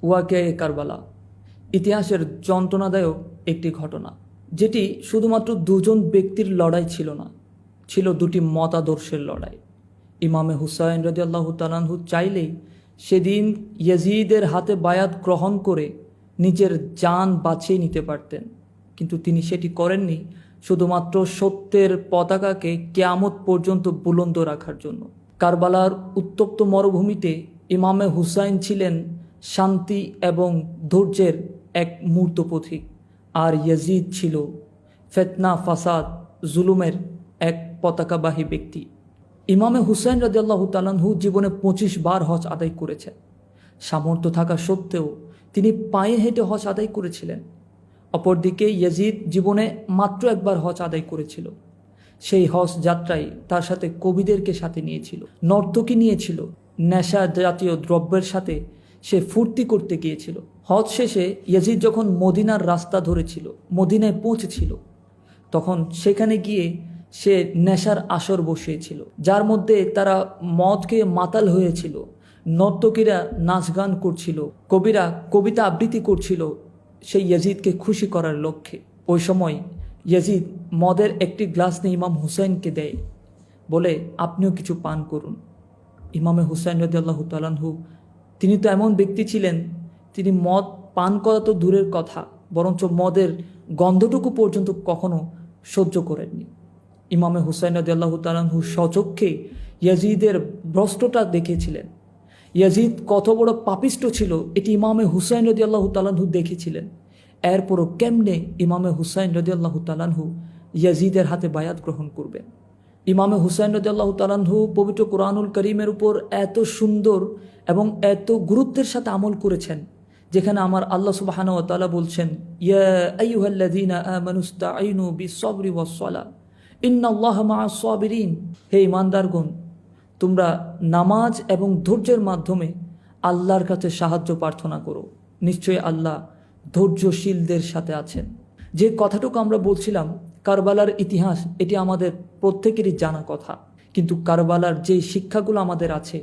ওয়াকিয়ায়ে কারবালা ইতিহাসের যন্ত্রণাদায়ক একটি ঘটনা, যেটি শুধুমাত্র দুজন ব্যক্তির লড়াই ছিল না, ছিল দুটি মতাদর্শের লড়াই। ইমামে হুসাইন রাদিয়াল্লাহু তাআলা আনহু চাইলেই সেদিন ইয়াজিদের হাতে বায়াত গ্রহণ করে নিজের জান বাঁচিয়ে নিতে পারতেন, কিন্তু তিনি সেটি করেননি শুধুমাত্র সত্যের পতাকাকে কিয়ামত পর্যন্ত বুলন্দ রাখার জন্য। কারবালার উত্তপ্ত মরুভূমিতে ইমামে হুসাইন ছিলেন শান্তি এবং ধৈর্যের এক মূর্ত পথিক, আর ইয়াজিদ ছিল ফিতনা, ফাসাদ, জুলুমের এক পতাকাবাহী ব্যক্তি। ইমামে হুসাইন রাদিয়াল্লাহু তাআলা আনহু জীবনে 25 বার হজ আদায় করেছেন। সামর্থ্য থাকা সত্ত্বেও তিনি পায়ে হেঁটে হজ আদায় করেছিলেন। অপরদিকে ইয়াজিদ জীবনে মাত্র একবার হজ আদায় করেছিল। সেই হজ যাত্রায় তার সাথে কবিদেরকে সাথে নিয়েছিল, নর্তকী নিয়েছিল, নেশা জাতীয় দ্রব্যের সাথে সে ফুর্তি করতে গিয়েছিল। হজ শেষে ইয়াজিদ যখন মদিনার রাস্তা ধরেছিল, মদিনায় পৌঁছেছিল, তখন সেখানে গিয়ে সে নেশার আসর বসিয়েছিল, যার মধ্যে তারা মদ খেয়ে মাতাল হয়েছিল। নর্তকীরা নাচ গান করছিল, কবিরা কবিতা আবৃত্তি করছিল সেই ইয়াজিদকে খুশি করার লক্ষ্যে। ওই সময় ইয়াজিদ মদের একটি গ্লাস নিয়ে ইমাম হুসাইনকে দেয়, বলে আপনিও কিছু পান করুন। ইমামে হুসাইন রাদিয়াল্লাহু তাআলা আনহু তিনি তো এমন ব্যক্তি ছিলেন, তিনি মদ পান করা তো দূরের কথা, বরঞ্চ মদের গন্ধটুকু পর্যন্ত কখনো সহ্য করেননি। ইমামে হুসাইন রাদিয়াল্লাহু তাআলা আনহু স্বচক্ষে ইয়াজিদের ভ্রষ্টতা দেখেছিলেন। ইয়াজিদ কত বড় পাপিষ্ট ছিল এটি ইমামে হুসাইন রাদিয়াল্লাহু তাআলা আনহু দেখেছিলেন। এরপরও কেমনে ইমামে হুসাইন রাদিয়াল্লাহু তাআলা আনহু ইয়াজিদের হাতে বায়াত গ্রহণ করবেন? ইমামে হুসাইন রাদিয়াল্লাহু তাআলা আনহু পবিত্র কোরআনুল কারীমের উপর এত সুন্দর এবং এত গুরুত্বের সাথে আমল করেছেন, যেখানে আমার আল্লাহ সুবহানাহু ওয়া তাআলা বলছেন, ইয়া আইয়ুহাল্লাযীনা আমানুস্তাঈনু বিস-সাবরি ওয়াস-সালাহ ইন্নাল্লাহা মা'আস সাবিরিন। হে ঈমানদারগণ, তোমরা নামাজ এবং ধৈর্যের মাধ্যমে আল্লাহর কাছে সাহায্য প্রার্থনা করো, নিশ্চয়ই আল্লাহ ধৈর্যশীলদের সাথে আছেন। যে কথাটুকু আমরা বলছিলাম কারবালার ইতিহাস, এটি আমাদের প্রত্যেকেরই জানা কথা, কিন্তু কারবালার যে শিক্ষাগুলো আমাদের আছে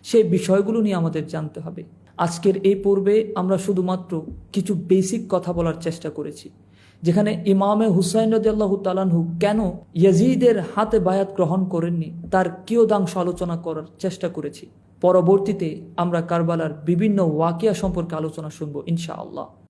সেই বিষয়গুলো নিয়ে আমাদের জানতে হবে। আজকের এই পর্বে আমরা শুধুমাত্র কিছু বেসিক কথা বলার চেষ্টা করেছি, যেখানে ইমামে হুসাইন রাদিয়াল্লাহু তাআলা আনহু কেন ইয়াজিদের হাতে বায়াত গ্রহণ করেননি তার কিয়দাংশ আলোচনা করার চেষ্টা করেছি। পরবর্তীতে আমরা কারবালার বিভিন্ন ওয়াকিয়া সম্পর্কে আলোচনা শুনবো ইনশাআল্লাহ।